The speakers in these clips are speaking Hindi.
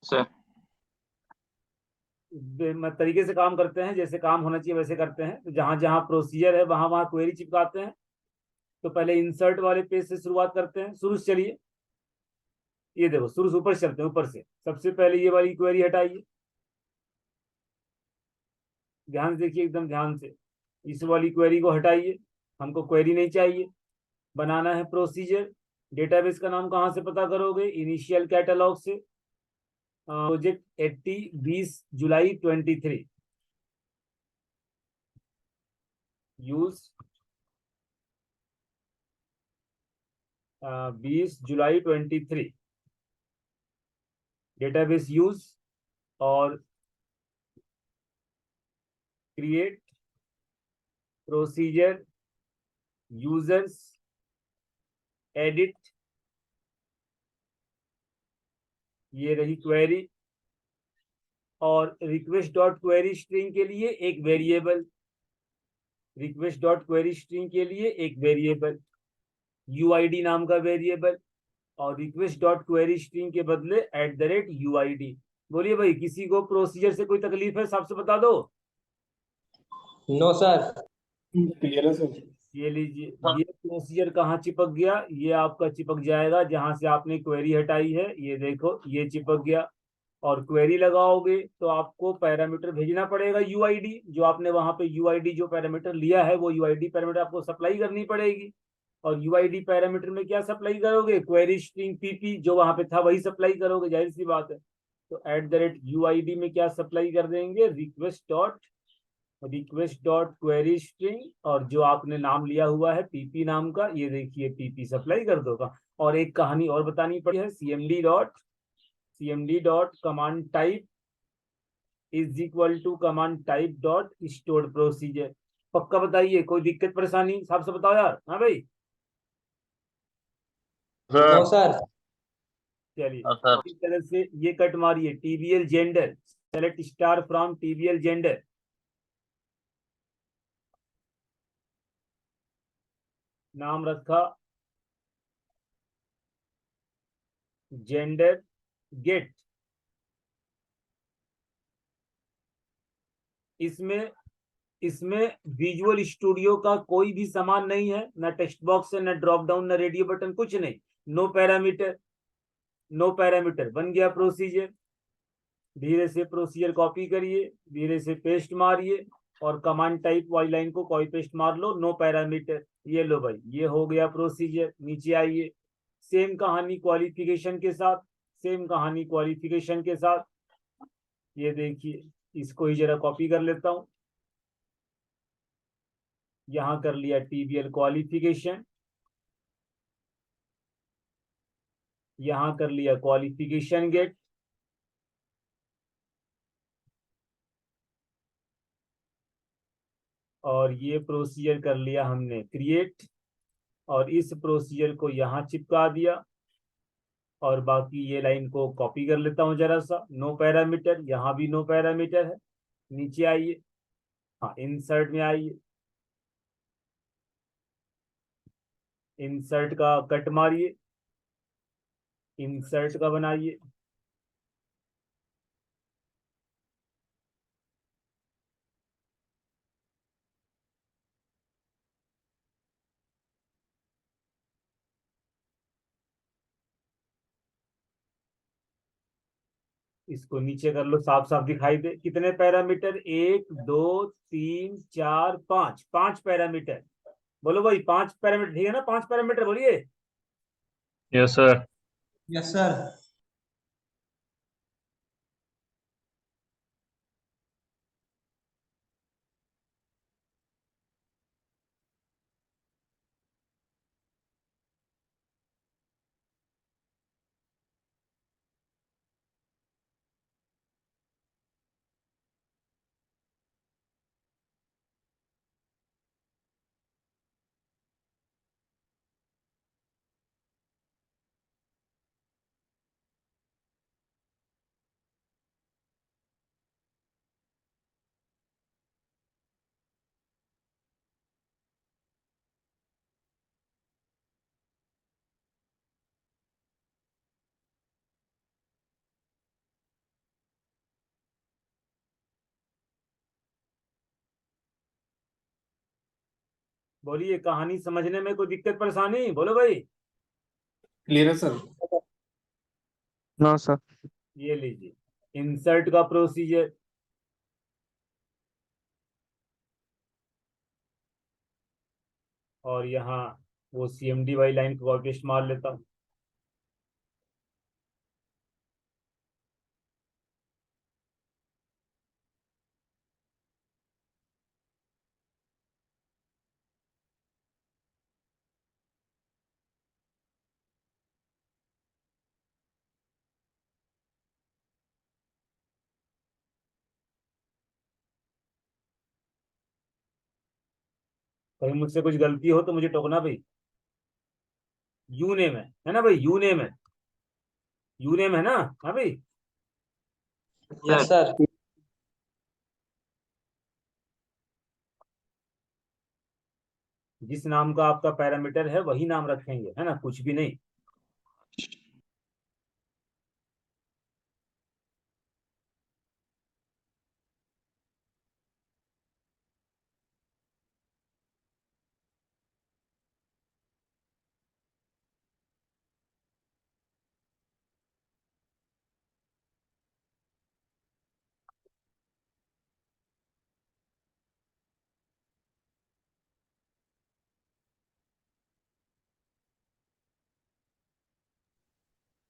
सर। तरीके से काम करते हैं, जैसे काम होना चाहिए वैसे करते हैं। तो जहां जहां प्रोसीजर है वहां वहां क्वेरी चिपकाते हैं। तो पहले इंसर्ट वाले पेज से शुरुआत करते हैं, शुरू से चलिए। ये देखो, शुरू से ऊपर से चलते हैं, ऊपर से सबसे पहले ये वाली क्वेरी हटाइए। ध्यान से देखिए, एकदम ध्यान से। इस वाली क्वेरी को हटाइए, हमको क्वेरी नहीं चाहिए, बनाना है प्रोसीजर। डेटाबेस का नाम कहाँ से पता करोगे? इनिशियल कैटलॉग से। प्रोजेक्ट 80 20 जुलाई 23। यूज 20 जुलाई 23। डेटाबेस यूज और क्रिएट प्रोसीजर यूजर्स एडिट। ये रही क्वेरी। और रिक्वेस्ट डॉट क्वेरी स्ट्रिंग के लिए एक variable, request dot query string के लिए एक वेरिएबल, यूआईडी नाम का वेरिएबल। और रिक्वेस्ट डॉट क्वेरी स्ट्रिंग के बदले @UID। बोलिए भाई, किसी को प्रोसीजर से कोई तकलीफ है? सबसे बता दो। No sir. क्लियर है सर। ये लीजिए, ये प्रोसीजर कहाँ चिपक गया? ये आपका चिपक जाएगा जहां से आपने क्वेरी हटाई है। ये देखो, ये चिपक गया। और क्वेरी लगाओगे तो आपको पैरामीटर भेजना पड़ेगा, यूआईडी। जो आपने वहां पे यूआईडी जो पैरामीटर लिया है, वो यूआईडी पैरामीटर आपको सप्लाई करनी पड़ेगी। और यूआईडी पैरामीटर में क्या सप्लाई करोगे? क्वेरी स्ट्रिंग पीपी जो वहां पे था वही सप्लाई करोगे, जाहिर सी बात है। तो @UID में क्या सप्लाई कर देंगे? रिक्वेस्ट डॉट क्वेरी स्ट्रिंग, और जो आपने नाम लिया हुआ है पीपी नाम का, ये देखिए पीपी सप्लाई कर दोगा। और एक कहानी और बतानी पड़ी है, cmd dot command type is equal to command type dot stored procedure. पक्का बताइए, कोई दिक्कत परेशानी? साहब से बताओ यार। हाँ भाई, नो सर। सर। चलिए। हाँ सर। इस तरह से ये कट मारिए, TBL gender, select star from TBL gender. नाम रखा जेंडर गेट। इसमें इसमें विजुअल स्टूडियो का कोई भी सामान नहीं है, ना टेक्स्ट बॉक्स है, ना ड्रॉप डाउन, ना रेडियो बटन, कुछ नहीं। No parameter, no parameter. बन गया प्रोसीजर। धीरे से प्रोसीजर कॉपी करिए, धीरे से पेस्ट मारिए। और कमांड टाइप वाली लाइन को कॉपी पेस्ट मार लो, नो पैरामीटर। ये लो भाई, ये हो गया प्रोसीजर। नीचे आइए, सेम कहानी क्वालिफिकेशन के साथ, सेम कहानी क्वालिफिकेशन के साथ। ये देखिए, इसको ही जरा कॉपी कर लेता हूं। यहां कर लिया टीबीएल क्वालिफिकेशन, यहां कर लिया क्वालिफिकेशन गेट। और ये प्रोसीजर कर लिया हमने क्रिएट। और इस प्रोसीजर को यहां चिपका दिया। और बाकी ये लाइन को कॉपी कर लेता हूं जरा सा, नो पैरामीटर, यहाँ भी नो पैरामीटर है। नीचे आइए, हाँ इंसर्ट में आइए, इंसर्ट का कट मारिए, इंसर्ट का बनाइए। इसको नीचे कर लो, साफ साफ दिखाई दे। कितने पैरामीटर? 1 2 3 4 5, 5 पैरामीटर। बोलो भाई, 5 पैरामीटर ठीक है ना? 5 पैरामीटर बोलिए। Yes sir. Yes sir. बोलिए, कहानी समझने में कोई दिक्कत परेशानी, बोलो भाई। क्लियर है सर। No sir. ये लीजिए, इंसर्ट का प्रोसीजर। और यहाँ वो CMD वाली लाइन को कॉपी पेस्ट मार लेता हूँ। कहीं मुझसे कुछ गलती हो तो मुझे टोकना भाई। यू नेम है ना भाई, यू नेम है, यू नेम है ना। हाँ भाई। Yes sir. जिस नाम का आपका पैरामीटर है वही नाम रखेंगे, है ना, कुछ भी नहीं।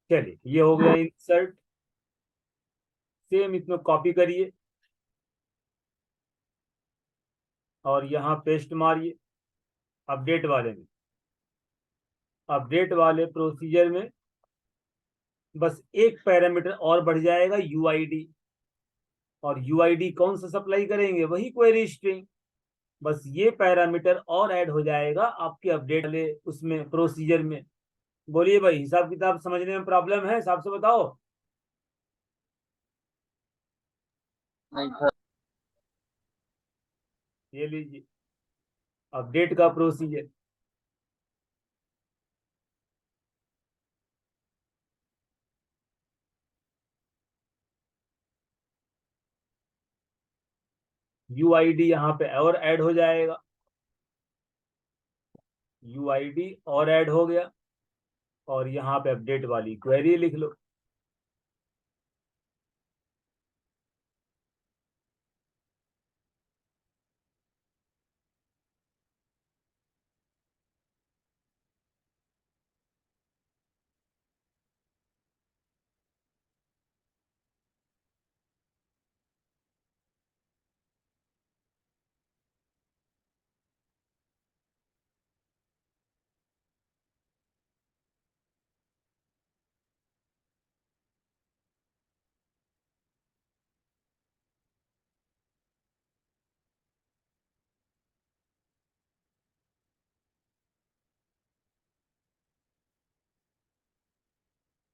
चलिए, ये हो गया इंसर्ट। सेम इसमें कॉपी करिए और यहाँ पेस्ट मारिए अपडेट वाले में। अपडेट वाले प्रोसीजर में बस एक पैरामीटर और बढ़ जाएगा, यूआईडी। और यूआईडी कौन सा सप्लाई करेंगे, वही क्वेरी स्ट्रिंग। बस ये पैरामीटर और ऐड हो जाएगा आपके अपडेट वाले उसमें प्रोसीजर में। बोलिए भाई, हिसाब किताब समझने में प्रॉब्लम है, हिसाब से बताओ। नहीं सर। ये लीजिए, अपडेट का प्रोसीजर। यूआईडी यहाँ पे और ऐड हो जाएगा, यूआईडी और ऐड हो गया। और यहाँ पे अपडेट वाली क्वेरी लिख लो।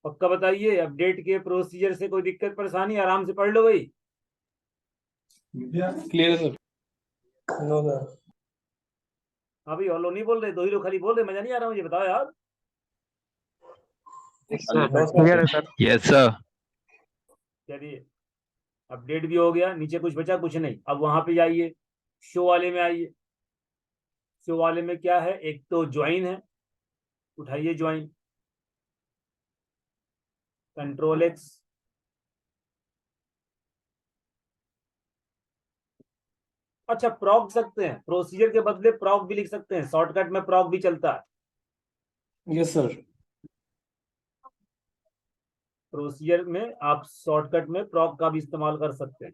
पक्का बताइए, अपडेट के प्रोसीजर से कोई दिक्कत परेशानी, आराम से पढ़ लो भाई। क्लियर है सर। No sir. अभी और लोग नहीं बोल रहे, दो ही लोग खाली बोल रहे, मजा नहीं आ रहा मुझे, बताओ यार। No sir. Sir. Yes sir. चलिए, अपडेट भी हो गया, नीचे कुछ बचा, कुछ नहीं। अब वहां पे जाइए, शो वाले में आइए। शो वाले में क्या है, एक तो ज्वाइन है, उठाइए ज्वाइन, Ctrl+X। अच्छा, प्रॉक सकते हैं, प्रोसीजर के बदले प्रॉक भी लिख सकते हैं, शॉर्टकट में प्रॉक भी चलता है। Yes sir. प्रोसीजर में आप शॉर्टकट में प्रॉक का भी इस्तेमाल कर सकते हैं।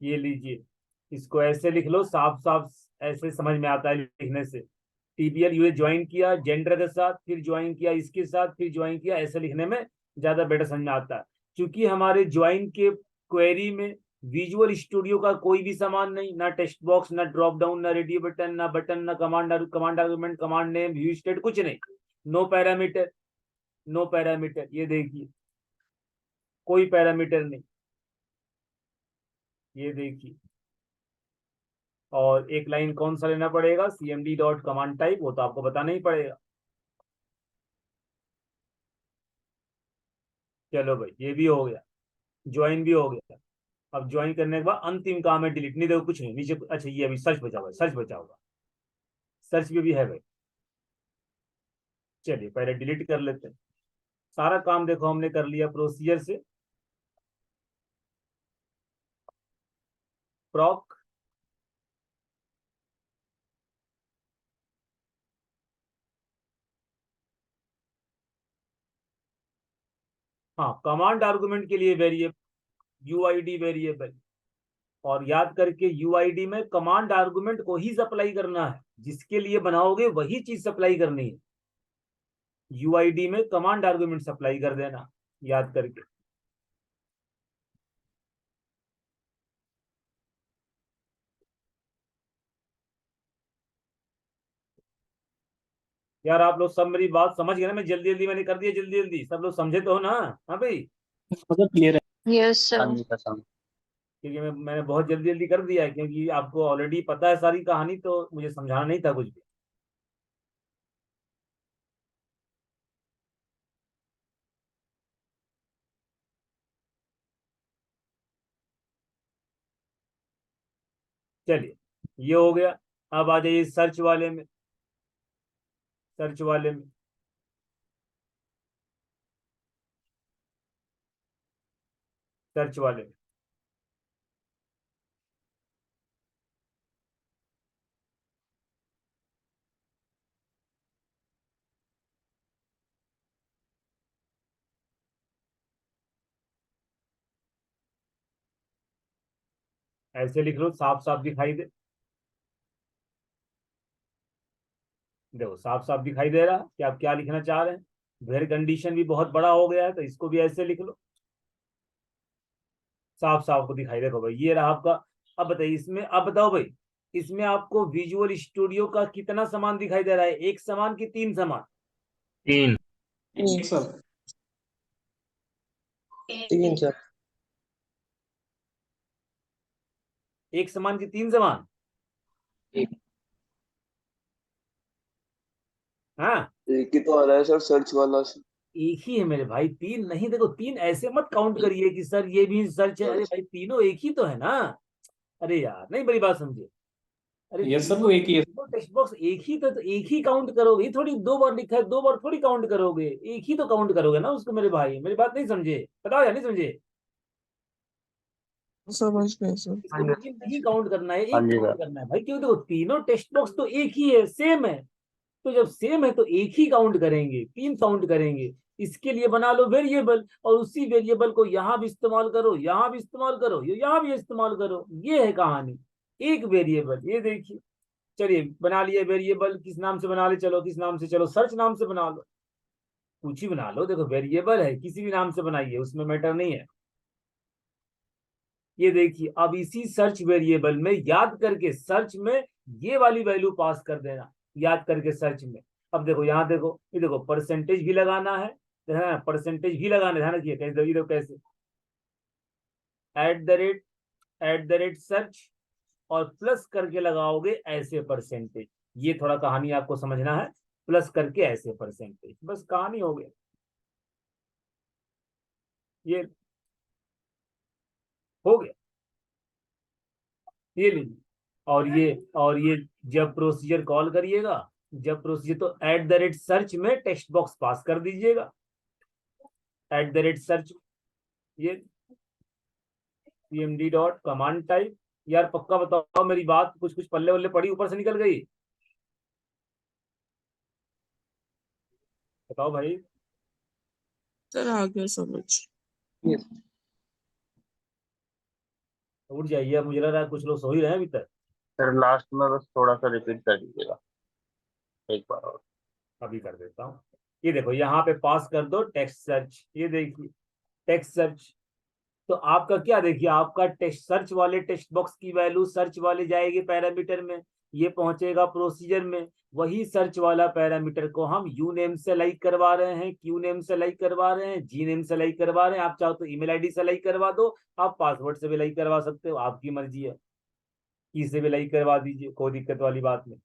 ये लीजिए, इसको ऐसे लिख लो, साफ साफ ऐसे समझ में आता है लिखने से। टीबीएल यूए ज्वाइन किया जेंडर के साथ, फिर ज्वाइन किया इसके साथ, फिर ज्वाइन किया, ऐसे लिखने में ज्यादा बेटर समझ में आता है। क्योंकि हमारे ज्वाइन के क्वेरी में विजुअल स्टूडियो का कोई भी सामान नहीं, ना टेक्स्ट बॉक्स, ना ड्रॉप डाउन, ना रेडियो बटन, ना बटन, ना command, command argument, command name, view state, कुछ नहीं। नो पैरामीटर, नो पैरामीटर, ये देखिए, कोई पैरामीटर नहीं, ये देखिए। और एक लाइन कौन सा लेना पड़ेगा, CMD डॉट कमांड टाइप, वो तो आपको बताना ही पड़ेगा। चलो भाई, ये भी हो गया, ज्वाइन भी हो गया। अब ज्वाइन करने के बाद अंतिम काम है डिलीट। नहीं देखो कुछ नहीं नीचे, अच्छा ये अभी सर्च बचा हुआ है, सर्च बचा हुआ, सर्च भी है भाई। चलिए पहले डिलीट कर लेते हैं। सारा काम देखो हमने कर लिया प्रोसीजर से। प्रॉक हाँ, कमांड आर्गुमेंट के लिए वेरिएबल यूआईडी वेरिएबल, और याद करके यूआईडी में कमांड आर्गुमेंट को ही सप्लाई करना है, जिसके लिए बनाओगे वही चीज सप्लाई करनी है। यूआईडी में कमांड आर्गुमेंट सप्लाई कर देना याद करके। यार आप लोग सब मेरी बात समझ गए ना? मैं जल्दी जल्दी मैंने कर दिया, जल्दी जल्दी सब लोग समझे तो हो ना? हाँ भाई, मतलब क्लियर है। यस हाँ सर। जी कसम। क्योंकि मैंने बहुत जल्दी जल्दी कर दिया है, क्योंकि आपको ऑलरेडी पता है सारी कहानी, तो मुझे समझाना नहीं था कुछ भी। चलिए ये हो गया। अब आ जाइए सर्च वाले में। सर्च वाले में सर्च वाले में ऐसे लिख लो, साफ साफ दिखाई दे। देखो साफ साफ दिखाई दे रहा है कि आप क्या लिखना चाह रहे हैं। वेर कंडीशन भी बहुत बड़ा हो गया है, तो इसको भी ऐसे लिख लो, साफ साफ को दिखाई। देखो भाई ये रहा आपका। अब बताइए इसमें, अब बताओ भाई, इसमें आपको विजुअल स्टूडियो का कितना सामान दिखाई दे रहा है? एक सामान की तीन सामान? 3। सर। तीन सर। एक सामान की तीन सामान? एक हाँ, एक ही तो आ रहा है सर सर्च वाला से। एक ही है मेरे भाई, तीन नहीं। देखो तीन ऐसे मत काउंट करिए कि सर ये भी सर्च है। अरे भाई तीनों एक ही तो है ना। अरे यार नहीं, बड़ी बात समझिए। अरे यस सर, तीनों वो एक ही है। तीनों टेक्स्ट बॉक्स एक ही तो एक ही काउंट करोगे। ये थोड़ी दो बार लिखा है, दो बार थोड़ी काउंट करोगे, एक ही तो काउंट करोगे ना उसको। मेरे भाई मेरी बात नहीं समझे? बताओ या नहीं समझे? समझ गए सर। इसको तीन नहीं काउंट करना है, हाँ एक जी काउंट सर। करना है भाई। क्यों? देखो तीनों टेक्स्ट बॉक्स तो एक ही है, सेम है। तो जब सेम है तो एक ही काउंट करेंगे, तीन काउंट करेंगे। इसके लिए बना लो वेरिएबल, और उसी वेरिएबल को यहाँ भी इस्तेमाल करो, यहाँ भी इस्तेमाल करो, यहाँ भी इस्तेमाल करो। ये है कहानी, एक वेरिएबल। ये देखिए, चलिए बना लिए वेरिएबल। किस नाम से बना ले? चलो किस नाम से? चलो सर्च नाम से बना लो, कुछ ही बना लो। देखो वेरिएबल है, किसी भी नाम से बनाइए, उसमें मैटर नहीं है। ये देखिए, अब इसी सर्च वेरिएबल में याद करके सर्च में ये वाली वैल्यू पास कर देना, याद करके सर्च में। अब देखो यहाँ देखो, ये देखो परसेंटेज भी लगाना है, परसेंटेज भी लगाना है। ध्यान रखिए कैसे, देखो कैसे, @ सर्च और प्लस करके लगाओगे ऐसे परसेंटेज। ये थोड़ा कहानी आपको समझना है, प्लस करके ऐसे परसेंटेज, बस कहानी हो गया। ये हो गया, ये लीजिए। और ये जब प्रोसीजर कॉल करिएगा, जब प्रोसीजर, तो @सर्च में टेक्स्ट बॉक्स पास कर दीजिएगा। @सर्च, ये cmd डॉट कमांड टाइप। यार पक्का बताओ मेरी बात, कुछ कुछ पल्ले वल्ले पड़ी ऊपर से निकल गई? बताओ भाई। सर आ गया समझ। यस उठ जाइए, अब मुझे लग रहा है कुछ लोग सो ही रहे हैं अभी तक। सर। लास्ट में बस थोड़ा सा रिपीट कर दीजिएगा एक बार और। अभी कर देता हूँ। ये देखो यहाँ पे पास कर दो टेक्स्ट सर्च। ये देखिए टेक्स्ट सर्च, तो आपका क्या, देखिए आपका टेक्स्ट सर्च वाले टेक्स्ट बॉक्स की वैल्यू सर्च वाले जाएगी पैरामीटर में, ये पहुंचेगा प्रोसीजर में। वही सर्च वाला पैरामीटर को हम यू नेम से लाइक करवा रहे हैं, क्यू नेम से लाइक करवा रहे हैं, जी नेम से लाइक करवा रहे हैं। आप चाहो तो ईमेल आईडी से लाइक करवा दो, आप पासवर्ड से भी लाइक करवा सकते हो, आपकी मर्जी है। की से भी लाइक करवा दीजिए, कोई दिक्कत वाली बात नहीं।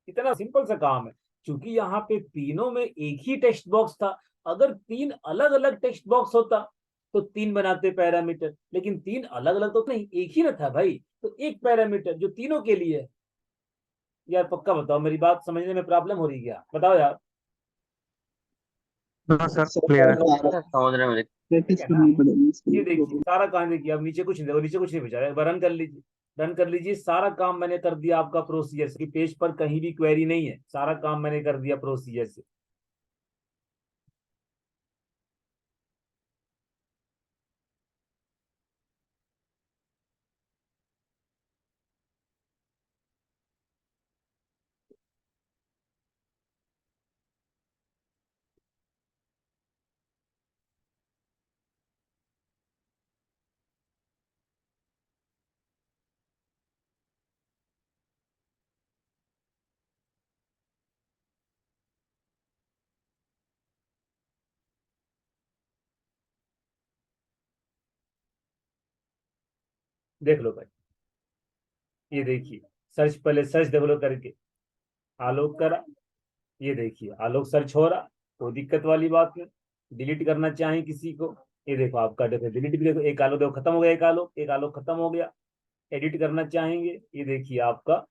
इतना सिंपल सा काम है। क्योंकि यहाँ पे तीनों में एक ही टेक्स्ट बॉक्स था। अगर तीन अलग अलग टेक्स्ट बॉक्स होता तो 3 बनाते पैरामीटर, लेकिन 3 अलग अलग तो नहीं, एक ही ना था भाई, तो एक पैरामीटर जो तीनों के लिए है। यार पक्का बताओ, मेरी बात समझने में प्रॉब्लम हो रही है क्या, बताओ यार। नो सर, क्लियर है। समझने में प्रैक्टिस है ना? करनी पड़ेगी इसकी। ये देखिए सारा काम देखिए, अब नीचे कुछ नहीं, देखो नीचे कुछ नहीं बचा है, एक बार रन कर लीजिए, रन कर लीजिए। सारा काम मैंने कर दिया आपका प्रोसीजर से, पेज पर कहीं भी क्वेरी नहीं है, सारा काम मैंने कर दिया प्रोसीजर से। देख लो भाई, ये देखिए सर्च, पहले सर्च देख लो करके, आलोक करा, ये देखिए आलोक सर्च हो रहा, कोई दिक्कत वाली बात नहीं। डिलीट करना चाहे किसी को, ये देखो आपका, देखो डिलीट भी, देखो एक आलोक देखो खत्म हो गया, एक आलोक खत्म हो गया। एडिट करना चाहेंगे, ये देखिए आपका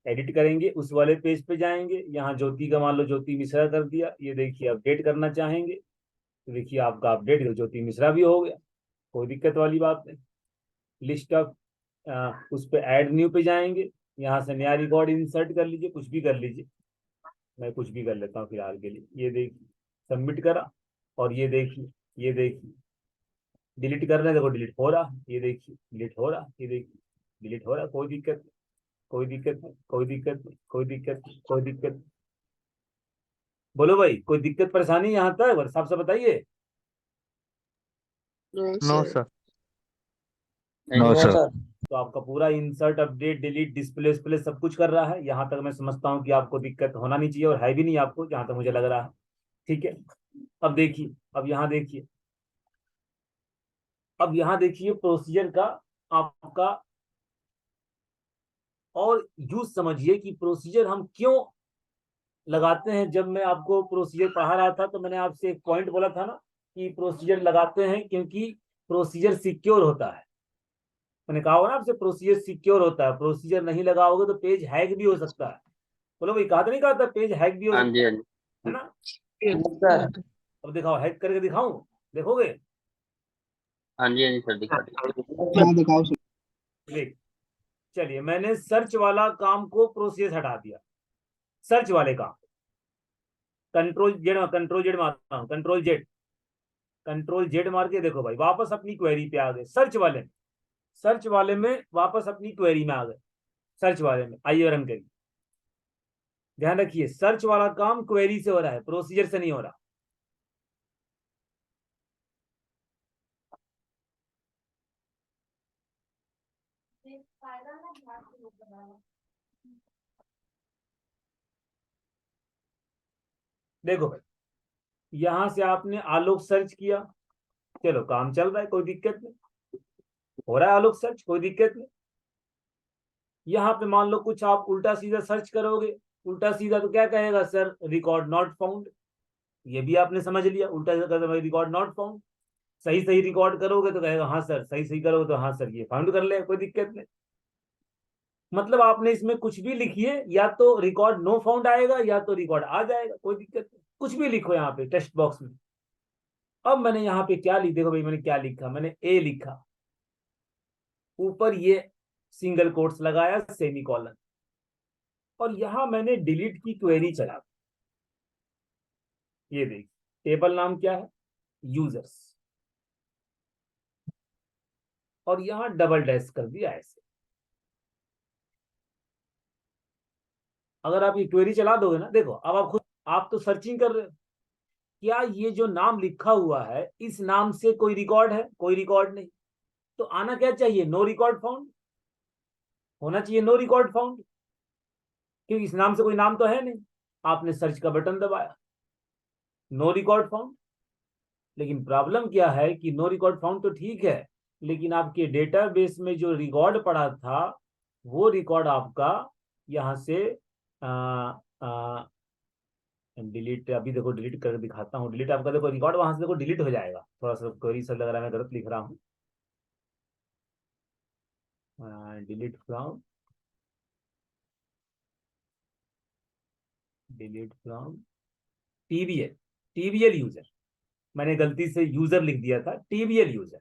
एडिट करेंगे, उस वाले पेज पे जाएंगे, यहाँ ज्योति का मान लो ज्योति मिश्रा कर दिया, ये देखिए अपडेट करना चाहेंगे तो देखिए आपका अपडेट ज्योति मिश्रा भी हो गया, कोई दिक्कत वाली बात नहीं। लिस्ट ऑफ उस पे ऐड न्यू पे जाएंगे, यहाँ से नया रिकॉर्ड इंसर्ट कर लीजिए, कुछ भी कर लीजिए, मैं कुछ भी कर लेता हूँ फिलहाल के लिए। ये देखिए सबमिट करा, और ये देखिए डिलीट कर रहे हैं, देखो डिलीट हो रहा, ये देखिए डिलीट हो रहा, ये देखिए डिलीट हो रहा, कोई दिक्कत नहीं, कोई दिक्कत नहीं, कोई दिक्कत नहीं, कोई दिक्कत नहीं, कोई दिक्कत नहीं। बोलो भाई, कोई दिक्कत परेशानी यहाँ तक बस साफ से बताइए। No no sir. Sir. No sir. तो आपका पूरा insert update delete display display सब कुछ कर रहा है, यहाँ तक मैं समझता हूँ कि आपको दिक्कत होना नहीं चाहिए, और है भी नहीं आपको, जहाँ तक मुझे लग रहा है। ठीक है, अब देखिए, अब यहाँ देखिए, अब यहाँ देखिए प्रोसीजर का आपका, और यूज समझिए कि प्रोसीजर हम क्यों लगाते हैं। जब मैं आपको प्रोसीजर पढ़ा रहा था तो मैंने आपसे एक पॉइंट बोला था ना, कि प्रोसीजर लगाते हैं क्योंकि प्रोसीजर सिक्योर होता है। मैंने कहा होगा ना आपसे, प्रोसीजर सिक्योर होता है, प्रोसीजर नहीं लगाओगे तो पेज हैक भी हो सकता है। बोलो भाई, कहा तो नहीं कहा था, पेज हैक भी हो हाँ सकता जी, हाँ है जी। ना। सर। अब दिखाओ, हैक करके दिखाऊं, देखोगे। हाँ जी, हाँ जी सर, दिखा दीजिए। हाँ दिखाओ सर। देख, चलिए मैंने सर्च वाला काम को प्रोसीजर हटा दिया, सर्च वाले काम, कंट्रोल जेड मारता हूँ, कंट्रोल जेड मार के देखो भाई, वापस अपनी क्वेरी पे आ गए, सर्च वाले में वापस अपनी क्वेरी में आ गए, सर्च वाले में आइए रन करिए। ध्यान रखिए, सर्च वाला काम क्वेरी से हो रहा है, प्रोसीजर से नहीं हो रहा। देखो भाई, यहां से आपने आलोक सर्च किया, चलो काम चल रहा है, कोई दिक्कत नहीं, हो रहा है आलोक सर्च, कोई दिक्कत नहीं। यहाँ पे मान लो कुछ आप उल्टा सीधा सर्च करोगे, उल्टा सीधा तो क्या कहेगा, सर रिकॉर्ड नॉट फाउंड, ये भी आपने समझ लिया, उल्टा सीधा रिकॉर्ड नॉट फाउंड। सही सही रिकॉर्ड करोगे तो कहेगा हाँ सर, सही सही करोगे तो हाँ सर ये फाउंड कर ले, कोई दिक्कत नहीं। मतलब आपने इसमें कुछ भी लिखिए, या तो रिकॉर्ड नो फाउंड आएगा या तो रिकॉर्ड आ जाएगा, कोई दिक्कत नहीं, कुछ भी लिखो यहाँ पे टेक्स्ट बॉक्स में। अब मैंने यहाँ पे क्या लिख, देखो भाई मैंने क्या लिखा, मैंने ए लिखा, ऊपर ये सिंगल कोट्स लगाया, सेमीकोलन, और यहां मैंने डिलीट की क्वेरी चला। ये देखिए टेबल नाम क्या है, यूजर्स, और यहां डबल डैश कर दिया ऐसे। अगर आप ये क्वेरी चला दोगे ना, देखो अब आप खुद, आप तो सर्चिंग कर रहे हो, क्या ये जो नाम लिखा हुआ है इस नाम से कोई रिकॉर्ड है, कोई रिकॉर्ड नहीं, तो आना क्या चाहिए, नो रिकॉर्ड फाउंड होना चाहिए, नो रिकॉर्ड फाउंड, क्योंकि इस नाम से कोई नाम तो है नहीं। आपने सर्च का बटन दबाया, नो रिकॉर्ड फाउंड। लेकिन प्रॉब्लम क्या है कि नो रिकॉर्ड फाउंड तो ठीक है, लेकिन आपके डेटाबेस में जो रिकॉर्ड पड़ा था वो रिकॉर्ड आपका यहाँ से आ, आ, डिलीट, अभी देखो डिलीट कर दिखाता हूँ। डिलीट आपका देखो रिकॉर्ड वहां से देखो डिलीट हो जाएगा। थोड़ा सा क्वेरी सब लग रहा है मैं गलत लिख रहा हूँ। Delete from, delete from TBL, TBL user. मैंने गलती से यूजर लिख दिया था, टीबीएल यूजर,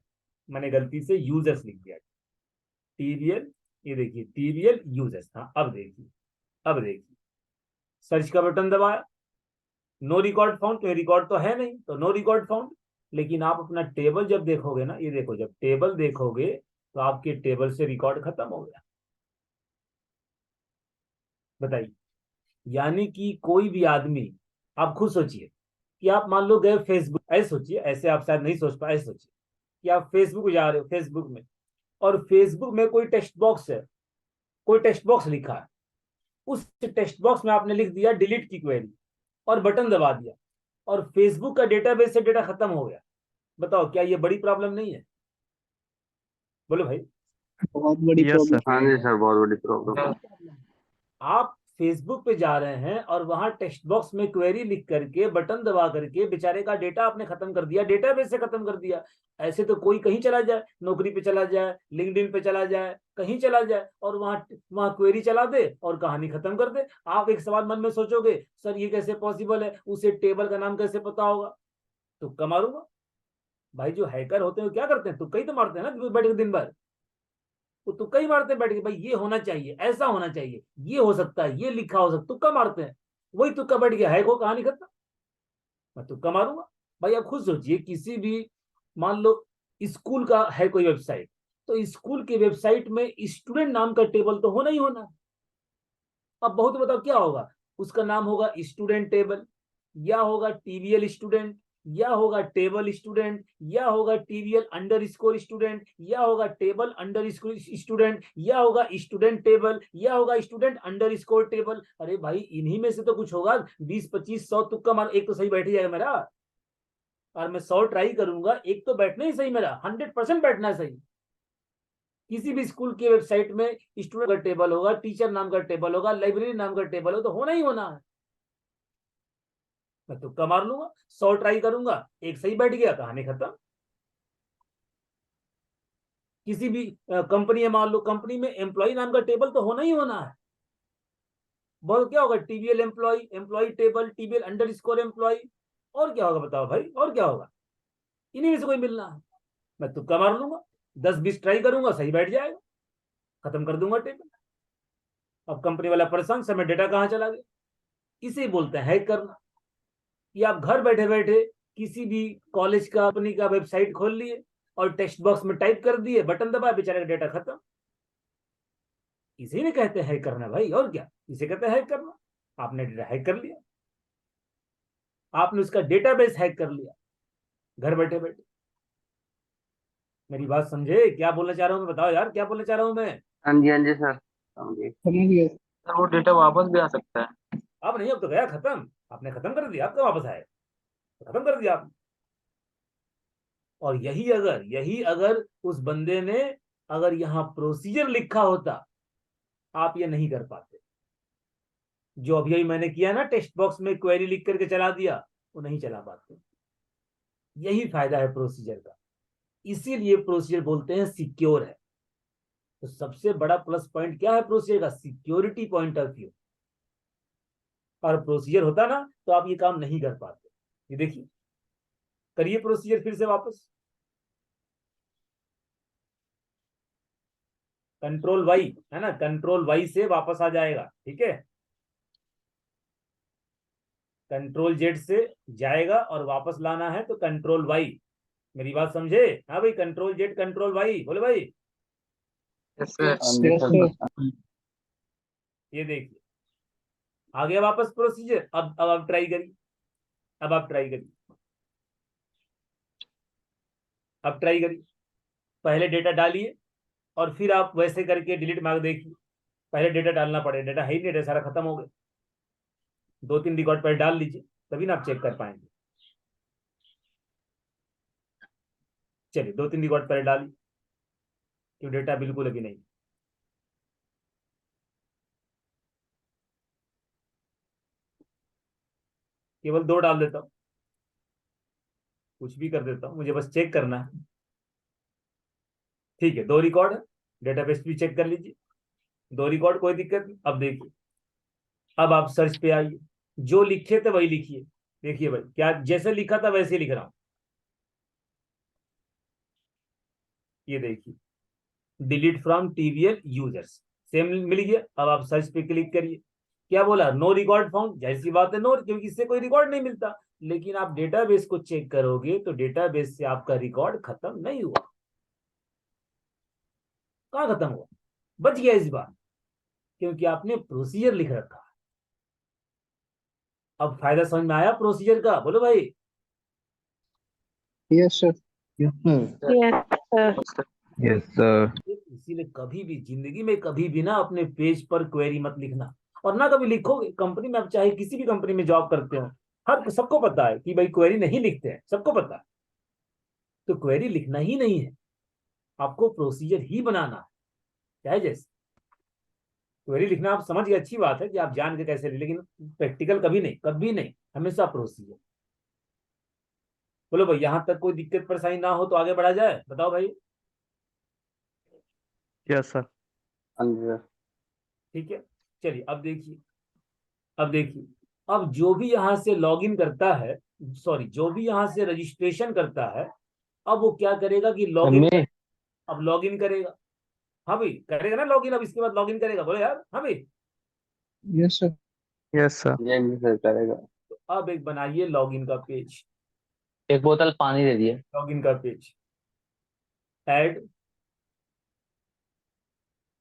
मैंने गलती से यूजर्स लिख दिया। टीबीएल, ये देखिए टीबीएल यूजर्स। हाँ अब देखिए, अब देखिए सर्च का बटन दबाया, नो रिकॉर्ड फाउंड, तो रिकॉर्ड तो है नहीं तो नो रिकॉर्ड फाउंड। लेकिन आप अपना टेबल जब देखोगे ना, ये देखो जब टेबल देखोगे तो आपके टेबल से रिकॉर्ड खत्म हो गया। बताइए, यानी कि कोई भी आदमी, आप खुद सोचिए कि आप मान लो गए फेसबुक, ऐसे सोचिए, ऐसे आप शायद नहीं सोच पाए, ऐसे सोचिए कि आप फेसबुक जा रहे हो, फेसबुक में, और फेसबुक में कोई टेक्स्ट बॉक्स है, कोई टेक्स्ट बॉक्स लिखा है, उस टेक्स्ट बॉक्स में आपने लिख दिया डिलीट की क्वेरी और बटन दबा दिया, और फेसबुक का डेटाबेस से डेटा खत्म हो गया। बताओ क्या ये बड़ी प्रॉब्लम नहीं है? बोलो भाई। बहुत बड़ी यस प्रॉब्लम। सर। हाँ जी सर, बहुत बड़ी प्रॉब्लम। आप फेसबुक पे जा रहे हैं और वहां टेक्स्ट बॉक्स में क्वेरी लिख करके बटन दबा करके बेचारे का डेटा आपने खत्म कर दिया, डेटाबेस से खत्म कर दिया। ऐसे तो कोई कहीं चला जाए, नौकरी पे चला जाए, लिंक्डइन पे चला जाए, कहीं चला जाए और वहां वहां क्वेरी चला दे और कहानी खत्म कर दे। आप एक सवाल मन में सोचोगे, सर ये कैसे पॉसिबल है, उसे टेबल का नाम कैसे पता होगा? तुक्का मारूंगा भाई। जो हैकर होते हैं वो क्या करते हैं, तुक्का ही तो मारते हैं ना बैठ के दिन भर। वो तुक्का ही मारते हैं बैठ के, भाई ये होना चाहिए, ऐसा होना चाहिए, ये हो सकता है, ये लिखा हो सकता, तुक्का मारते हैं। वही तुक्का बैठ गया, हैक हो, कहानी खत्म। मैं तुक्का मारूंगा। भाई आप खुद सोचिए, किसी भी, मान लो स्कूल का है कोई वेबसाइट, तो स्कूल के वेबसाइट में स्टूडेंट नाम का टेबल तो होना ही होना। अब बहुत बताओ क्या होगा, उसका नाम होगा स्टूडेंट टेबल, या होगा टीवीएल स्टूडेंट, या होगा टेबल स्टूडेंट, या होगा टीवीएल अंडर स्कोर स्टूडेंट, या होगा टेबल अंडर स्कोर स्टूडेंट, या होगा स्टूडेंट टेबल, या होगा स्टूडेंट अंडर स्कोर टेबल। अरे भाई इन्हीं में से तो कुछ होगा। 20 25 100 तुक्का मार, एक तो सही बैठ जाएगा मेरा। और मैं 100 ट्राई करूंगा, एक तो बैठना ही सही मेरा, 100% बैठना सही। किसी भी स्कूल की वेबसाइट में स्टूडेंट का टेबल होगा, टीचर नाम का टेबल होगा, लाइब्रेरी नाम का टेबल हो, तो होना ही होना है। मैं तुक्का मार लूंगा, 100 ट्राई करूंगा, एक सही बैठ गया, कहानी खत्म। किसी भी कंपनी है, मान लो कंपनी में एम्प्लॉय नाम का टेबल तो होना ही होना है। बहुत क्या होगा, TBL employ, employ table, TBL underscore employ, और क्या होगा बताओ भाई, और क्या होगा? इन्हीं में से कोई मिलना है। मैं तुक्का मार लूंगा, 10 20 ट्राई करूंगा, सही बैठ जाएगा, खत्म कर दूंगा टेबल। अब कंपनी वाला परेशान, समय डेटा कहाँ चला गया? इसे बोलते हैं हैक करना। कि आप घर बैठे बैठे किसी भी कॉलेज का, कंपनी का वेबसाइट खोल लिए और टेक्स्ट बॉक्स में टाइप कर दिए, बटन दबाया, बेचारे का डेटा खत्म। इसे नहीं कहते हैं हैक करना भाई, और क्या इसे कहते हैं हैक करना? आपने डेटा हैक कर लिया, आपने उसका डेटाबेस हैक कर लिया घर बैठे बैठे। मेरी बात समझे, क्या बोलना चाह रहा हूं मैं? बताओ यार क्या बोलना चाह रहा हूं मैं? हाँ जी सर, समझिए। समझ गया। सर वो डेटा वापस भी आ सकता है। अब नहीं, अब तो गया खत्म। आपने खत्म कर दिया, आपका वापस आए तो खत्म कर दिया आपने। और यही अगर उस बंदे ने अगर यहाँ प्रोसीजर लिखा होता, आप ये नहीं कर पाते। जो अभी मैंने किया ना, टेक्स्ट बॉक्स में क्वेरी लिख करके चला दिया, वो नहीं चला पाते। यही फायदा है प्रोसीजर का, इसीलिए प्रोसीजर बोलते हैं सिक्योर है। तो सबसे बड़ा प्लस पॉइंट क्या है प्रोसीजर का? Security point of view. और प्रोसीजर होता ना तो आप ये काम नहीं कर पाते। ये देखिए, करिए प्रोसीजर फिर से वापस, कंट्रोल वाई है ना, कंट्रोल वाई से वापस आ जाएगा, ठीक है। कंट्रोल जेड से जाएगा और वापस लाना है तो कंट्रोल वाई। मेरी बात समझे? हाँ भाई, कंट्रोल जेड कंट्रोल वाई, बोले भाई। Yes sir. हाँ जी यस सर। सर। ये देखिए आ गया वापस प्रोसीजर। अब आप ट्राई करिए, अब आप ट्राई करिए, अब ट्राई करिए। पहले डेटा डालिए और फिर आप वैसे करके डिलीट मार्क देखिए। पहले डेटा डालना पड़ेगा, डेटा है ही नहीं, डेटा सारा खत्म हो गया। 2 3 रिकॉर्ड पहले डाल लीजिए, तभी ना आप चेक कर पाएंगे। चलिए 2 3 रिकॉर्ड पहले डालिए, क्यों डेटा बिल्कुल अभी नहीं। केवल 2 डाल देता हूं, कुछ भी कर देता हूं, मुझे बस चेक करना है। ठीक है, 2 रिकॉर्ड है, डेटाबेस भी चेक कर लीजिए, 2 रिकॉर्ड, कोई दिक्कत नहीं। अब देखिए, अब आप सर्च पे आइए, जो लिखे थे वही लिखिए। देखिए भाई, क्या जैसे लिखा था वैसे लिख रहा हूं। ये देखिए, डिलीट फ्रॉम टीवीएल यूजर्स, सेम मिल गया। अब आप सर्च पे क्लिक करिए, क्या बोला, नो रिकॉर्ड फाउंड। जाहिर सी बात है नो, क्योंकि इससे कोई रिकॉर्ड नहीं मिलता। लेकिन आप डेटाबेस को चेक करोगे तो डेटाबेस से आपका रिकॉर्ड खत्म नहीं हुआ। कहां खत्म हुआ, बच गया इस बार, क्योंकि आपने प्रोसीजर लिख रखा। अब फायदा समझ में आया प्रोसीजर का, बोलो भाई। Yes, sir. Yes, sir. Yes, sir. इसीलिए कभी भी जिंदगी में कभी भी ना अपने पेज पर क्वेरी मत लिखना, और ना कभी लिखोगे। कंपनी में आप चाहे किसी भी कंपनी में जॉब करते हो, हर सबको पता है कि भाई क्वेरी नहीं लिखते हैं, सबको पता है। तो क्वेरी लिखना ही नहीं है, आपको प्रोसीजर ही बनाना है, चाहे जैसे। क्वेरी लिखना आप समझ गए, अच्छी बात है कि आप जान के कैसे, लेकिन प्रैक्टिकल कभी नहीं, कभी नहीं, हमेशा प्रोसीजर। बोलो भाई, यहां तक कोई दिक्कत परेशानी ना हो तो आगे बढ़ा जाए, बताओ भाई। Yes, sir. हाँ जी सर। ठीक है, चलिए अब देखिए, अब देखिए, अब जो भी यहां से लॉगिन करता है, सॉरी, जो भी यहां से रजिस्ट्रेशन करता है, अब वो क्या करेगा कि लॉगिन, अब लॉगिन करेगा। हाँ भाई, करेगा ना लॉगिन, अब इसके बाद लॉगिन करेगा, बोलो यार। हाँ भाई, Yes, sir. Yes, sir. ये नहीं सर करेगा। तो अब एक बनाइए लॉगिन का पेज, एक बोतल पानी दे दिए। लॉगिन का पेज, ऐड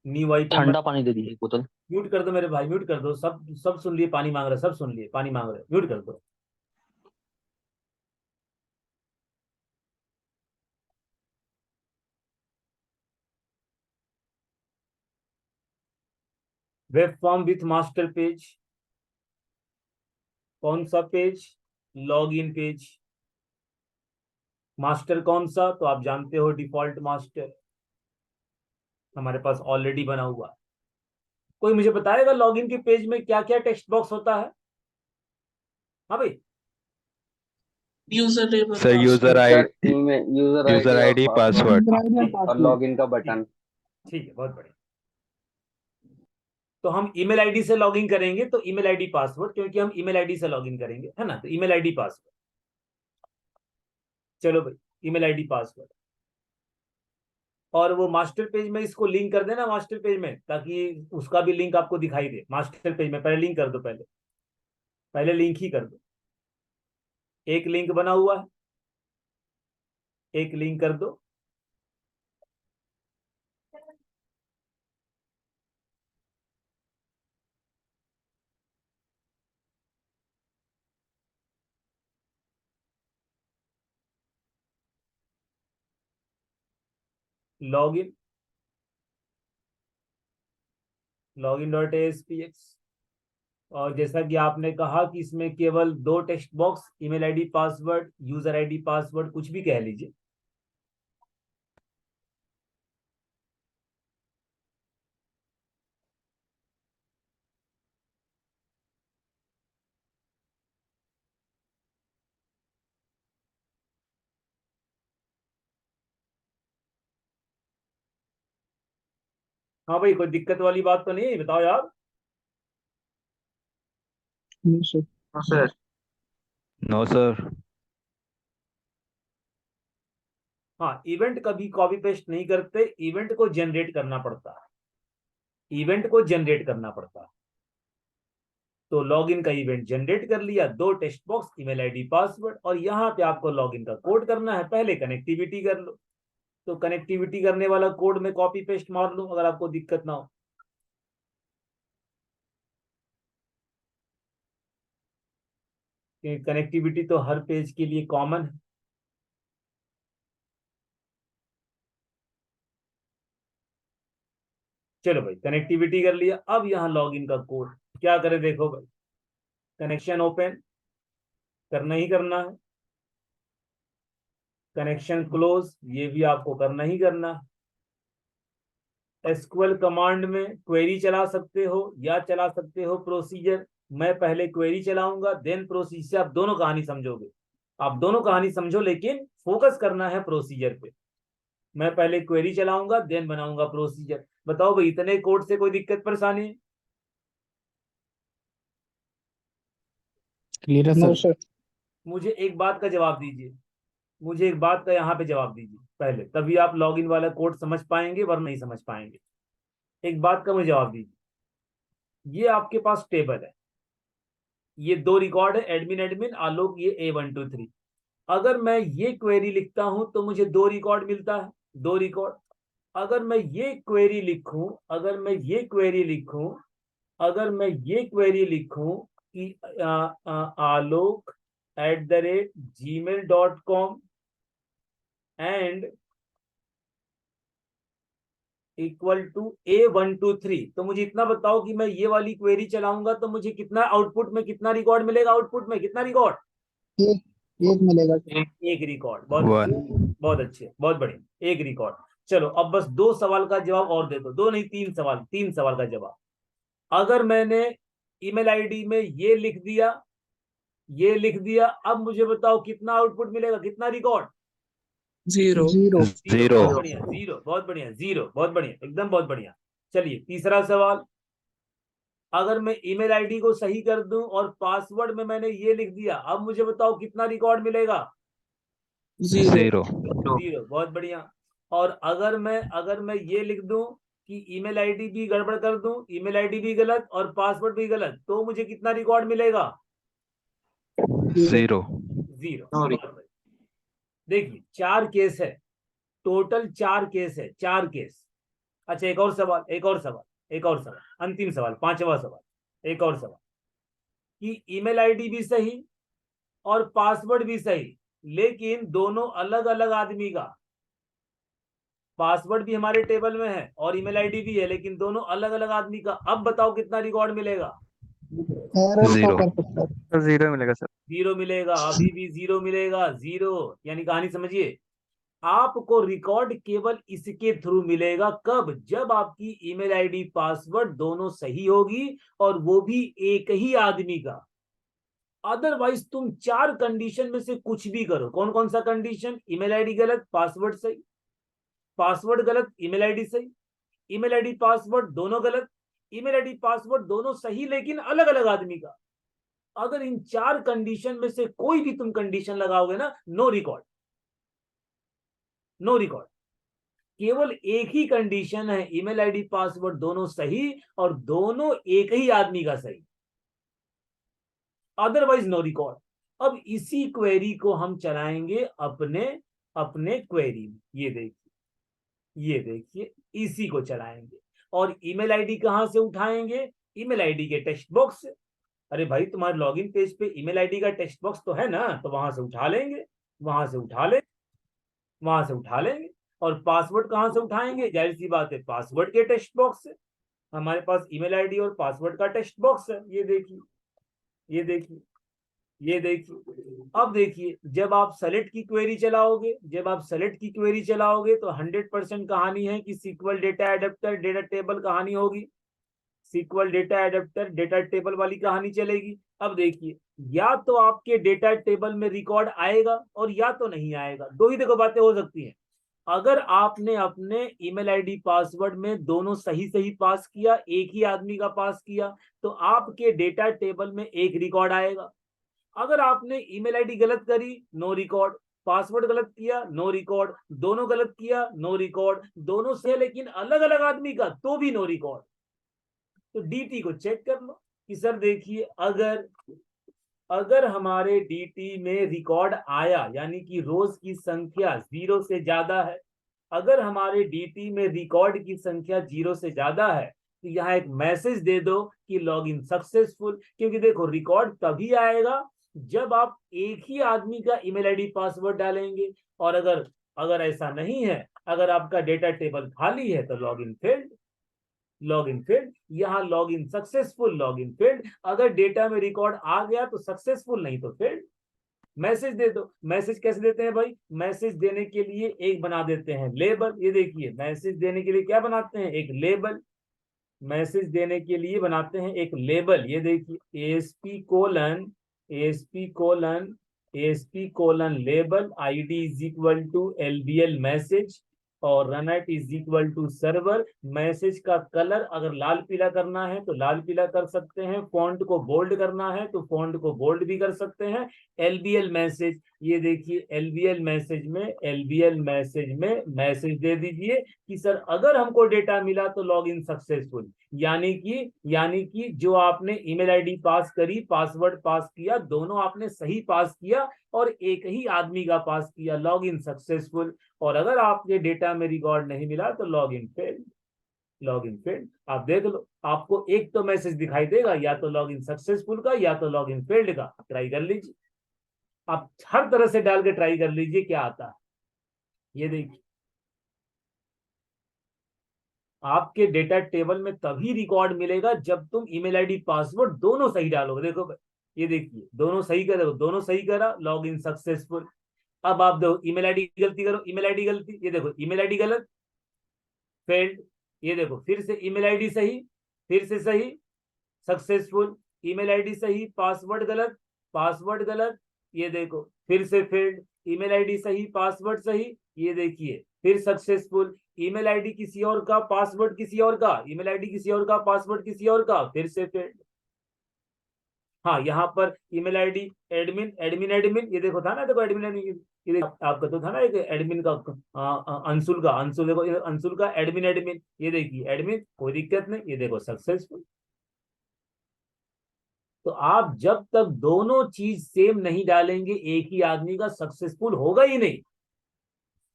न्यू आइटम। ठंडा पानी दे दिए एक बोतल। म्यूट कर दो मेरे भाई, म्यूट कर दो, सब सब सुन लिए, पानी मांग रहे, सब सुन लिए, पानी मांग रहे, म्यूट कर दो। Web form with master page, कौन सा पेज, लॉगिन पेज। मास्टर कौन सा, तो आप जानते हो डिफॉल्ट मास्टर हमारे पास ऑलरेडी बना हुआ है। कोई मुझे बताएगा लॉगिन के पेज में क्या क्या टेक्स्ट बॉक्स होता है। हाँ भाई, user name Sir, user ID, user user ID, password. User ID and और password. लॉगिन का बटन। ठीक है, बहुत बढ़िया। तो हम ईमेल आईडी से लॉगिन करेंगे, तो ईमेल आईडी पासवर्ड, क्योंकि हम ईमेल आईडी से लॉगिन करेंगे, है ना, तो ईमेल आईडी पासवर्ड। चलो भाई, ईमेल आईडी पासवर्ड, और वो मास्टर पेज में इसको लिंक कर देना, मास्टर पेज में, ताकि उसका भी लिंक आपको दिखाई दे। मास्टर पेज में पहले लिंक कर दो, पहले पहले लिंक ही कर दो। एक लिंक बना हुआ है, एक लिंक कर दो। Login, login.aspx। और जैसा कि आपने कहा कि इसमें केवल 2 text box, email ID password, user ID password, कुछ भी कह लीजिए। हाँ भाई, कोई दिक्कत वाली बात तो नहीं है, बताओ यार। No, sir. No, sir. No, sir. हाँ, इवेंट कभी कॉपी पेस्ट नहीं करते, इवेंट को जनरेट करना पड़ता है, इवेंट को जनरेट करना पड़ता है। तो लॉगिन का इवेंट जनरेट कर लिया, 2 text box, email ID password, और यहाँ पे आपको लॉगिन का कोड करना है। पहले कनेक्टिविटी कर लो, तो कनेक्टिविटी करने वाला कोड में कॉपी पेस्ट मार लो, अगर आपको दिक्कत ना हो। क्योंकि कनेक्टिविटी तो हर पेज के लिए कॉमन है। चलो भाई, कनेक्टिविटी कर लिया, अब यहाँ लॉगिन का कोड क्या करें, देखो भाई, कनेक्शन ओपन करना ही करना है, कनेक्शन क्लोज ये भी आपको करना ही करना है। एसक्यूएल कमांड में क्वेरी चला सकते हो या चला सकते हो प्रोसीजर, मैं पहले क्वेरी चलाऊंगा देन प्रोसीजर से आप दोनों कहानी समझोगे। आप दोनों कहानी समझो लेकिन फोकस करना है प्रोसीजर पे। मैं पहले क्वेरी चलाऊंगा देन बनाऊंगा प्रोसीजर। बताओ भाई इतने कोड से कोई दिक्कत परेशानी है? क्लियर है No, सर। sir. मुझे एक बात का जवाब दीजिए, मुझे एक बात का यहाँ पे जवाब दीजिए पहले, तभी आप लॉगिन वाला कोड समझ पाएंगे वरना नहीं समझ पाएंगे। एक बात का मुझे जवाब दीजिए, ये आपके पास टेबल है, ये 2 रिकॉर्ड है, एडमिन एडमिन आलोक, ये A123। अगर मैं ये क्वेरी लिखता हूं तो मुझे 2 रिकॉर्ड मिलता है, 2 रिकॉर्ड। अगर मैं ये क्वेरी लिखूं, अगर मैं ये क्वेरी लिखूं, अगर मैं ये क्वेरी लिखूं कि alok@gmail.com and equal to A123, तो मुझे इतना बताओ कि मैं ये वाली क्वेरी चलाऊंगा तो मुझे कितना आउटपुट में कितना रिकॉर्ड मिलेगा? आउटपुट में कितना रिकॉर्ड? एक एक मिलेगा सर। एक रिकॉर्ड। बहुत One. बहुत अच्छे, बहुत बढ़िया, एक रिकॉर्ड। चलो अब बस 2 सवाल का जवाब और दे दो, 2 नहीं 3 सवाल, 3 सवाल का जवाब। अगर मैंने ईमेल आईडी में ये लिख दिया, ये लिख दिया, अब मुझे बताओ कितना आउटपुट मिलेगा, कितना रिकॉर्ड? 0. 0। जीरो। बहुत Zero. बढ़िया, जीरो। बहुत बढ़िया, जीरो। बहुत बढ़िया, एकदम बहुत बढ़िया। चलिए तीसरा सवाल, अगर मैं ईमेल आईडी को सही कर दूं और पासवर्ड में मैंने ये लिख दिया, अब मुझे बताओ कितना रिकॉर्ड मिलेगा? 0. Zero. 0। बहुत बढ़िया। और अगर मैं ये लिख दूं कि ईमेल आईडी भी गड़बड़ कर दूं, ईमेल आईडी भी गलत और पासवर्ड भी गलत, तो मुझे कितना रिकॉर्ड मिलेगा? Zero. 0। देखिए 4 केस है, टोटल 4 केस है, 4 केस। अच्छा एक और सवाल, एक और सवाल, एक और सवाल, अंतिम सवाल, 5वां सवाल। एक और सवाल कि ईमेल आईडी भी सही और पासवर्ड भी सही, लेकिन दोनों अलग अलग आदमी का। पासवर्ड भी हमारे टेबल में है और ईमेल आईडी भी है, लेकिन दोनों अलग अलग आदमी का। अब बताओ कितना रिकॉर्ड मिलेगा? Error Zero. का कर सकता है। 0 मिलेगा सर। 0 मिलेगा, अभी भी 0 मिलेगा, 0। यानी कहानी समझिए, आपको रिकॉर्ड केवल इसके थ्रू मिलेगा, कब? जब आपकी ईमेल आईडी पासवर्ड दोनों सही होगी और वो भी एक ही आदमी का। अदरवाइज तुम 4 कंडीशन में से कुछ भी करो। कौन कौन सा कंडीशन? ईमेल आईडी गलत, पासवर्ड सही, पासवर्ड गलत, ईमेल आईडी सही, ईमेल आईडी पासवर्ड दोनों गलत, ईमेल आईडी पासवर्ड दोनों सही लेकिन अलग अलग आदमी का। अगर इन 4 कंडीशन में से कोई भी तुम कंडीशन लगाओगे ना, नो रिकॉर्ड, नो रिकॉर्ड। केवल एक ही कंडीशन है, ईमेल आईडी पासवर्ड दोनों सही और दोनों एक ही आदमी का सही, अदरवाइज नो रिकॉर्ड। अब इसी क्वेरी को हम चलाएंगे अपने अपने क्वेरी में। ये देखिए, ये देखिए, इसी को चलाएंगे और ईमेल आईडी कहां से उठाएंगे? ईमेल आईडी के टेक्स्ट बॉक्स से। अरे भाई तुम्हारे लॉगिन पेज पे ईमेल आईडी का टेक्स्ट बॉक्स तो है ना, तो वहां से उठा लेंगे, वहां से उठा लेंगे, वहां से उठा लेंगे। और पासवर्ड कहां से उठाएंगे? जाहिर सी बात है, पासवर्ड के टेक्स्ट बॉक्स से। हमारे पास ईमेल आईडी और पासवर्ड का टेक्स्ट बॉक्स है। ये देखिए, ये देखिए, ये देखिए। अब देखिए, जब आप सेलेक्ट की क्वेरी चलाओगे, जब आप सेलेक्ट की क्वेरी चलाओगे तो 100% कहानी है कि SQL data adapter data table कहानी होगी, SQL data adapter data table वाली कहानी चलेगी। अब देखिए, या तो आपके डेटा टेबल में रिकॉर्ड आएगा और या तो नहीं आएगा। दो ही देखो बातें हो सकती हैं। अगर आपने अपने ईमेल आईडी पासवर्ड में दोनों सही सही पास किया, एक ही आदमी का पास किया, तो आपके डेटा टेबल में एक रिकॉर्ड आएगा। अगर आपने ईमेल आईडी गलत करी, नो रिकॉर्ड, पासवर्ड गलत किया, नो रिकॉर्ड, दोनों गलत किया, नो रिकॉर्ड, दोनों से लेकिन अलग अलग आदमी का, तो भी नो रिकॉर्ड। तो डीटी को चेक कर लो कि सर देखिए, अगर हमारे डीटी में रिकॉर्ड आया, यानी कि रोज की संख्या 0 से ज्यादा है, अगर हमारे डीटी में रिकॉर्ड की संख्या 0 से ज्यादा है, तो यहाँ एक मैसेज दे दो कि लॉगिन सक्सेसफुल। क्योंकि देखो, रिकॉर्ड तभी आएगा जब आप एक ही आदमी का ईमेल आईडी पासवर्ड डालेंगे। और अगर ऐसा नहीं है, अगर आपका डेटा टेबल खाली है, तो लॉगिन फेल्ड, लॉगिन फेल्ड। यहाँ लॉगिन सक्सेसफुल, लॉगिन फेल्ड। अगर डेटा में रिकॉर्ड आ गया तो सक्सेसफुल, नहीं तो फेल्ड। मैसेज दे दो। मैसेज कैसे देते हैं भाई? मैसेज देने के लिए एक बना देते हैं लेबल। ये देखिए, मैसेज देने के लिए क्या बनाते हैं? एक लेबल। मैसेज देने के लिए बनाते हैं एक लेबल। ये देखिए ASP label ID is equal to LBL message और runat is equal to server. Message का कलर अगर लाल पीला करना है तो लाल पीला कर सकते हैं, फॉन्ट को बोल्ड करना है तो फॉन्ट को बोल्ड भी कर सकते हैं। LBL मैसेज, ये देखिए LBL मैसेज में मैसेज दे दीजिए कि सर अगर हमको डेटा मिला तो लॉग इन सक्सेसफुल। यानी कि जो आपने ईमेल आईडी पास करी, पासवर्ड पास किया, दोनों आपने सही पास किया और एक ही आदमी का पास किया, लॉग इन सक्सेसफुल। और अगर आपके डेटा में रिकॉर्ड नहीं मिला तो लॉग इन फेल्ड। आप देख लो, आपको एक तो मैसेज दिखाई देगा, या तो लॉग इन सक्सेसफुल का या तो लॉग इन फेल्ड का। ट्राई कर लीजिए, आप हर तरह से डाल के ट्राई कर लीजिए क्या आता है। ये देखिए, आपके डेटा टेबल में तभी रिकॉर्ड मिलेगा जब तुम ईमेल आईडी पासवर्ड दोनों सही डालोगे। देखो ये देखिए, दोनों सही करो, दोनों सही करा, लॉग इन सक्सेसफुल। अब आप देखो ईमेल आईडी गलती करो, ईमेल आईडी गलती, ये देखो ईमेल आईडी गलत, फेल्ड। ये देखो फिर से ईमेल आईडी सही, फिर से सही, सक्सेसफुल। ईमेल आईडी सही, पासवर्ड गलत, ये देखो फिर से फेल्ड। ईमेल आईडी सही, पासवर्ड सही, ये देखिए फिर सक्सेसफुल। ईमेल आईडी किसी और का, पासवर्ड किसी और का, ईमेल आईडी किसी और का, पासवर्ड किसी और का, फिर से फेल्ड। हाँ, यहाँ पर ईमेल आईडी एडमिन, ये देखो था ना, देखो एडमिन, ये देखो आपका तो था ना एक एडमिन का, अंशुल देखो अंशुल का एडमिन, ये देखिए एडमिन, कोई दिक्कत नहीं, ये देखो सक्सेसफुल। तो आप जब तक दोनों चीज सेम नहीं डालेंगे, एक ही आदमी का सक्सेसफुल होगा ही नहीं।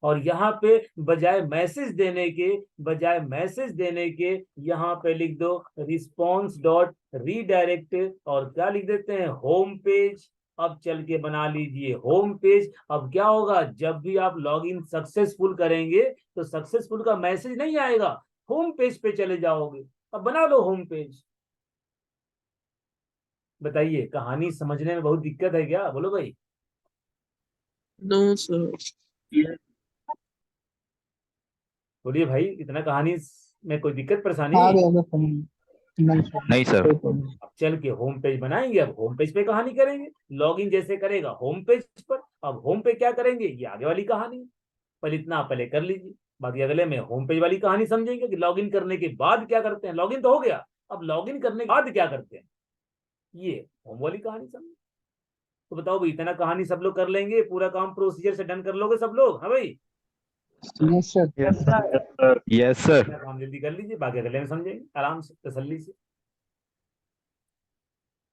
और यहाँ पे बजाय मैसेज देने के यहाँ पे लिख दो रिस्पॉन्स डॉट रीडायरेक्ट, और क्या लिख देते हैं, होम पेज। अब चल के बना लीजिए होम पेज। अब क्या होगा, जब भी आप लॉग इन सक्सेसफुल करेंगे तो सक्सेसफुल का मैसेज नहीं आएगा, होम पेज पे चले जाओगे। अब बना लो होम पेज। बताइए, कहानी समझने में बहुत दिक्कत है क्या? बोलो भाई। No sir. बोलिए भाई, इतना कहानी में कोई दिक्कत परेशानी? आ गया सर समझ। नहीं सर, नहीं सर। कोई प्रॉब्लम। अब चल के होम पेज बनाएंगे, अब होम पेज पे कहानी करेंगे। लॉगिन जैसे करेगा होम पेज पर, अब होम पे क्या करेंगे, ये आगे वाली कहानी। पहले इतना आप पहले कर लीजिए, बाकी अगले में होम पेज वाली कहानी समझेंगे कि लॉगिन करने के बाद क्या करते हैं। लॉगिन तो हो गया, अब लॉगिन करने के बाद क्या करते हैं, ये होम वाली कहानी समझ। तो बताओ भाई, इतना कहानी सब लोग कर लेंगे, पूरा काम प्रोसीजर से डन कर लोगे सब लोग? हाँ भाई, यस सर। Yes, sir. काम जल्दी कर लीजिए, बाकी अगले में समझेंगे आराम से, तसल्ली से।